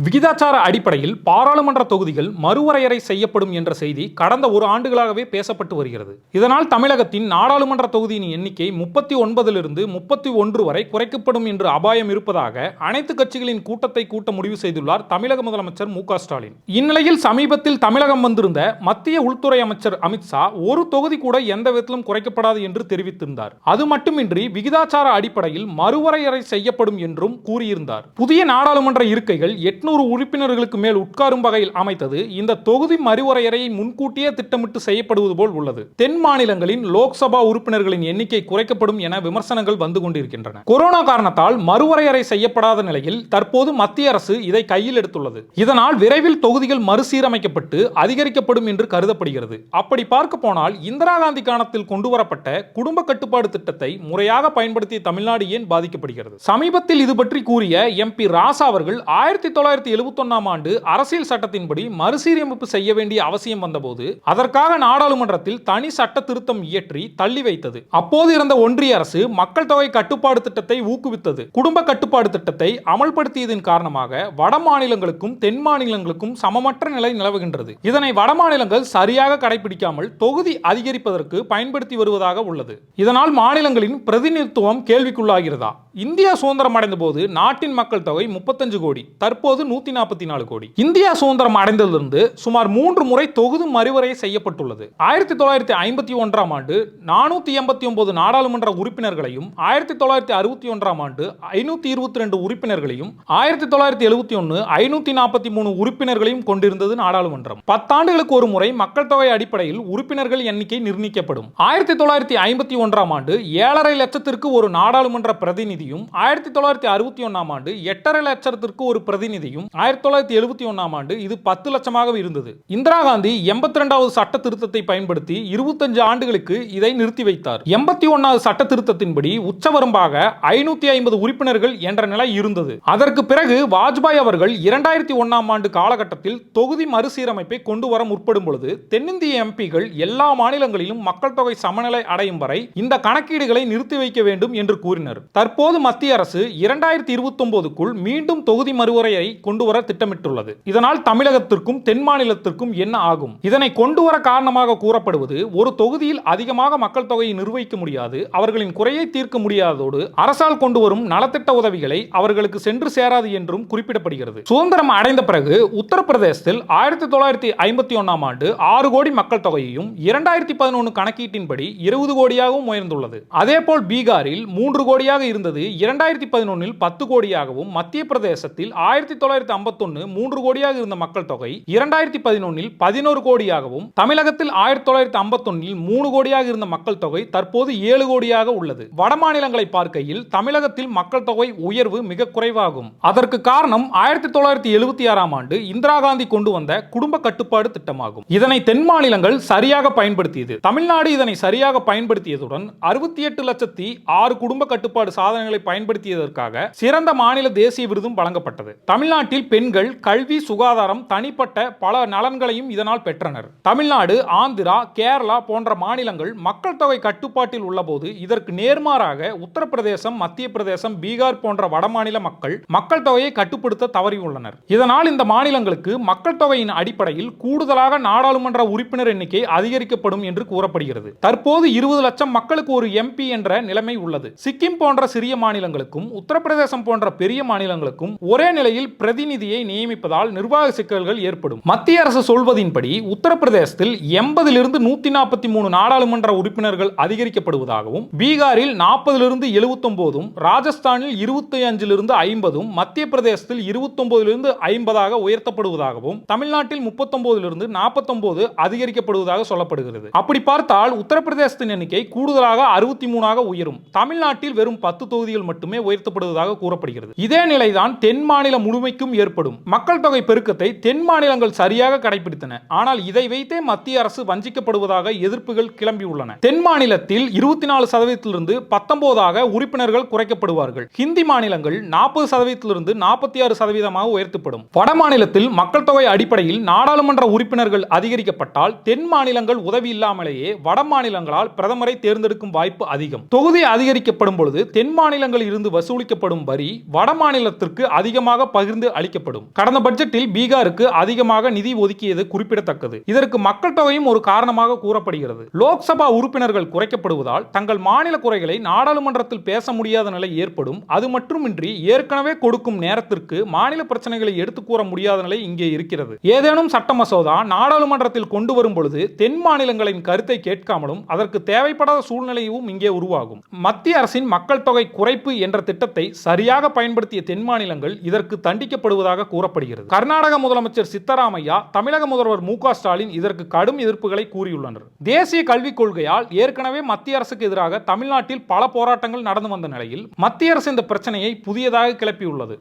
விகிதாச்சார அடிப்படையில் பாராளுமன்ற தொகுதிகள் மறுவரையறை செய்யப்படும் என்ற செய்தி கடந்த ஒரு ஆண்டுகளாகவே பேசப்பட்டு வருகிறது. இதனால் தமிழகத்தின் நாடாளுமன்ற தொகுதியின் எண்ணிக்கை 39 31 வரை குறைக்கப்படும் என்று அபாயம் இருப்பதாக அனைத்து கட்சிகளின் கூட்டத்தை கூட்ட முடிவு செய்துள்ளார் தமிழக முதலமைச்சர் மு க ஸ்டாலின். இந்நிலையில் சமீபத்தில் தமிழகம் வந்திருந்த மத்திய உள்துறை அமைச்சர் அமித்ஷா ஒரு தொகுதி கூட எந்த விதத்திலும் குறைக்கப்படாது என்று தெரிவித்திருந்தார். அது மட்டுமின்றி விகிதாச்சார அடிப்படையில் மறுவரையறை செய்யப்படும் என்றும் கூறியிருந்தார். புதிய நாடாளுமன்ற இருக்கைகள் 800 உறுப்பினர்களுக்கு மேல் உட்காரும் வகையில் அமைத்தது இந்த தொகுதி மறுவரையறையை முன்கூட்டியே திட்டமிட்டு செய்யப்படுவது போல் உள்ளது. தென் மாநிலங்களின் லோக்சபா உறுப்பினர்களின் எண்ணிக்கை குறைக்கப்படும் என விமர்சனங்கள் வந்து கொண்டிருக்கின்றன. கொரோனா காரணத்தால் மறுவரையறை செய்யப்படாத நிலையில் தற்போது மத்திய அரசு இதை கையில் எடுத்துள்ளது. இதனால் விரைவில் தொகுதிகள் மறுசீரமைக்கப்பட்டு அதிகரிக்கப்படும் என்று கருதப்படுகிறது. அப்படி பார்க்க போனால் இந்திரா காந்தி காலத்தில் கொண்டுவரப்பட்ட குடும்ப கட்டுப்பாடு திட்டத்தை முறையாக பயன்படுத்திய தமிழ்நாடு ஏன் பாதிக்கப்படுகிறது? சமீபத்தில் இது பற்றி கூறிய எம்பி ராசா அவர்கள் 1971 ஆண்டு அரசியல் சட்டத்தின்படி மறுசீரமைப்பு செய்ய வேண்டிய அவசியம் வந்தபோது அதற்காக நாடாளுமன்றத்தில் தனி சட்ட திருத்தம் இயற்றி தள்ளி வைத்தது. அப்போது இருந்த ஒன்றிய அரசு மக்கள் தொகை கட்டுப்பாடு திட்டத்தை ஊக்குவித்தது. குடும்ப கட்டுப்பாடு திட்டத்தை அமல்படுத்தியதன் காரணமாக வட மாநிலங்களுக்கும் தென் மாநிலங்களுக்கும் சமமற்ற நிலை நிலவுகின்றது. இதனை வட மாநிலங்கள் சரியாக கடைபிடிக்காமல் தொகுதி அதிகரிப்பதற்கு பயன்படுத்தி வருவதாக உள்ளது. இதனால் மாநிலங்களின் பிரதிநிதித்துவம் கேள்விக்குள்ளாகிறதா? இந்தியா சுதந்திரம் அடைந்த போது நாட்டின் மக்கள் தொகை 35 கோடி, தற்போது 144 கோடி. இந்தியா சுதந்திரம் அடைந்ததிலிருந்து சுமார் 3 முறை தொகுதி மறுவரை செய்யப்பட்டுள்ளது. 1951 ஆண்டு 489 நாடாளுமன்ற உறுப்பினர்களையும் 1961 ஆண்டு 522 உறுப்பினர்களையும் 1971 543 உறுப்பினர்களையும் கொண்டிருந்தது நாடாளுமன்றம். 10 ஆண்டுகளுக்கு ஒரு முறை மக்கள் தொகை அடிப்படையில் உறுப்பினர்கள் எண்ணிக்கை நிர்ணயிக்கப்படும். 1951 ஆண்டு 7.5 லட்சத்திற்கு ஒரு நாடாளுமன்ற பிரதிநிதியும் 1961 ஆண்டு 8.5 லட்சத்திற்கு ஒரு பிரதிநிதியும் 1971 ஆண்டு இது 10 லட்சமாக இருந்தது. இந்திரா காந்தி 82வது சட்ட திருத்தத்தை பயன்படுத்தி 25 ஆண்டுகளுக்கு இதை நிறுத்தி வைத்தார். 81வது சட்ட திருத்தத்தின்படி உச்சவரம்பாக 550 உறுப்பினர்கள் என்ற நிலை இருந்தது. அதற்கு பிறகு வாஜ்பாய் அவர்கள் 2001 ஆண்டு காலகட்டத்தில் தொகுதி மறுசீரமைப்பை கொண்டு வர முற்படும் பொழுது தென்னிந்திய எம்பிகள் எல்லா மாநிலங்களிலும் மக்கள் தொகை சமநிலை அடையும் வரை இந்த கணக்கீடுகளை நிறுத்தி வைக்க வேண்டும் என்று கூறினர். தற்போது மத்திய அரசு 2029க்குள் மீண்டும் தொகுதி மறுவரையை கொண்டு வர திட்டமிட்டுள்ளது. இதனால் தமிழகத்திற்கும் தென் மாநிலத்திற்கும் என்ன ஆகும்? இதனை கொண்டு வர காரணமாக கூறப்படுவது ஒரு தொகுதியில் அதிகமாக மக்கள் தொகையை நிர்வகிக்க முடியாது, அவர்களின் குறையை தீர்க்க முடியாததோடு அரசால் கொண்டு வரும் நலத்திட்ட உதவிகளை அவர்களுக்கு சென்று சேராது என்றும் குறிப்பிடப்படுகிறது. சுதந்திரம் அடைந்த பிறகு உத்தரப்பிரதேசத்தில் 1951 ஆண்டு 6 கோடி மக்கள் தொகையையும் 2011 கணக்கீட்டின்படி 20 கோடியாகவும் உயர்ந்துள்ளது. அதேபோல் பீகாரில் 3 கோடியாக இருந்தது 2011 10 கோடியாகவும், மத்திய பிரதேசத்தில் 1951 3 கோடியாக இருந்த மக்கள் தொகை 2011 11 கோடியாகவும், தமிழகத்தில் 1951 3 கோடியாக இருந்த மக்கள் தொகை தற்போது 7 கோடியாக உள்ளது. வட மாநிலங்களை பார்க்கையில் தமிழகத்தில் மக்கள் தொகை உயர்வு மிக குறைவாகும். அதற்கு காரணம் 1976 ஆண்டு இந்திரா காந்தி கொண்டு வந்த குடும்ப கட்டுப்பாடு திட்டமாகும். இதனை தென் மாநிலங்கள் சரியாக பயன்படுத்தியது. தமிழ்நாடு இதனை சரியாக பயன்படுத்தியதுடன் 68,06,000 குடும்ப கட்டுப்பாடு சாதனைகளை பயன்படுத்தியதற்காக சிறந்த மாநில தேசிய விருதும் வழங்கப்பட்டது. தமிழ்நாட்டில் பெண்கள் கல்வி, சுகாதாரம், தனிப்பட்ட பல நலன்களையும் இதனால் பெற்றனர். தமிழ்நாடு, ஆந்திரா, கேரளா போன்ற மாநிலங்கள் மக்கள் தொகை கட்டுப்பாட்டில் உள்ளபோது இதற்கு நேர்மாறாக உத்தரப்பிரதேசம், மத்திய பிரதேசம், பீகார் போன்ற வடமாநில மக்கள் தொகையை கட்டுப்படுத்த தவறியுள்ளனர். இதனால் இந்த மாநிலங்களுக்கு மக்கள் தொகையின் அடிப்படையில் கூடுதலாக நாடாளுமன்ற உறுப்பினர் எண்ணிக்கை அதிகரிக்கப்படும் என்று கூறப்படுகிறது. தற்போது 20 லட்சம் மக்களுக்கு ஒரு எம்பி என்ற நிலைமை உள்ளது. சிக்கிம் போன்ற சிறிய மாநிலங்களுக்கும் உத்தரப்பிரதேசம் போன்ற பெரிய மாநிலங்களுக்கும் ஒரே நிலையில் பிரதிநிதியை நியமிப்பதால் நிர்வாக சிக்கல்கள் ஏற்படும். மத்திய அரசு சொல்வதின்படி உத்தரப்பிரதேசத்தில் 80 143 நாடாளுமன்ற உறுப்பினர்கள் அதிகரிக்கப்படுவதாகவும், பீகாரில் 40 79, ராஜஸ்தானில் 25 50, மத்திய பிரதேசத்தில் 29 50 உயர்த்தப்படுவதாகவும், தமிழ்நாட்டில் 39 49 அதிகரிக்கப்படுவதாக சொல்லப்படுகிறது. அப்படி பார்த்தால் உத்தரப்பிரதேசத்தின் எண்ணிக்கை கூடுதலாக 63 உயரும். தமிழ்நாட்டில் வெறும் 10 தொகுதிகள் மட்டுமே உயர்த்தப்படுவதாக கூறப்படுகிறது. இதே நிலைதான் தென் மாநில முழுமைக்கும் ஏற்படும். மக்கள் தொகை பெருக்கத்தை தென் மாநிலங்கள் சரியாக கடைபிடித்தன. ஆனால் இதை வைத்தே மத்திய அரசு வஞ்சிக்கப்படுவதாக எதிர்ப்புகள் கிளம்பியுள்ளன. தென் மாநிலத்தில் 24% 19 உறுப்பினர்கள் குறைக்கப்படுவார்கள். ஹிந்தி மாநிலங்கள் 40% 46% உயர்த்தப்படும். வட மாநிலத்தில் மக்கள் தொகை அடிப்படையில் நாடாளுமன்ற உறுப்பினர்கள் அதிகரிக்கப்பட்டால் தென் மாநிலங்கள் உதவி இல்லாமலேயே வட மாநிலங்களால் பிரதமரை தேர்ந்தெடுக்கும் வாய்ப்பு அதிகம். தொகுதி அதிகரிக்கப்படும் பொழுது தென் மாநில மாநிலங்களில் இருந்து வசூலிக்கப்படும் வரி வட மாநிலத்திற்கு அதிகமாக பகிர்ந்து அளிக்கப்படும். கடந்த பட்ஜெட்டில் பீகாருக்கு அதிகமாக நிதி ஒதுக்கியது குறிப்பிடத்தக்கது. இதற்கு மக்கள் தொகையும் ஒரு காரணமாக கூறப்படுகிறது. லோக்சபா உறுப்பினர்கள் குறைக்கப்படுவதால் தங்கள் மாநில குறைகளை நாடாளுமன்றத்தில் பேச முடியாத நிலை ஏற்படும். அது மட்டுமின்றி ஏற்கனவே கொடுக்கும் நேரத்திற்கு மாநில பிரச்சனைகளை எடுத்து கூற முடியாத நிலை இங்கே இருக்கிறது. ஏதேனும் சட்ட மசோதா நாடாளுமன்றத்தில் கொண்டு வரும் பொழுது தென் மாநிலங்களின் கருத்தை கேட்காமலும் அதற்கு தேவைப்படாத சூழ்நிலையும் இங்கே உருவாகும். மத்திய அரசின் மக்கள் தொகை குறைப்பு என்ற திட்டத்தை சரியாக பயன்படுத்திய தென் மாநிலங்கள் இதற்கு தண்டிக்கப்படுவதாக கூறப்படுகிறது. கர்நாடக முதலமைச்சர் சித்தராமையா, தமிழக முதல்வர் மு.க. ஸ்டாலின் இதற்கு கடும் எதிர்ப்புகளை கூறியுள்ளனர். தேசிய கல்விக் கொள்கையால் ஏற்கனவே மத்திய அரசுக்கு எதிராக தமிழ்நாட்டில் பல போராட்டங்கள் நடந்து வந்த நிலையில் மத்திய அரசு இந்த பிரச்சனையை புதியதாக கிளப்பியுள்ளது.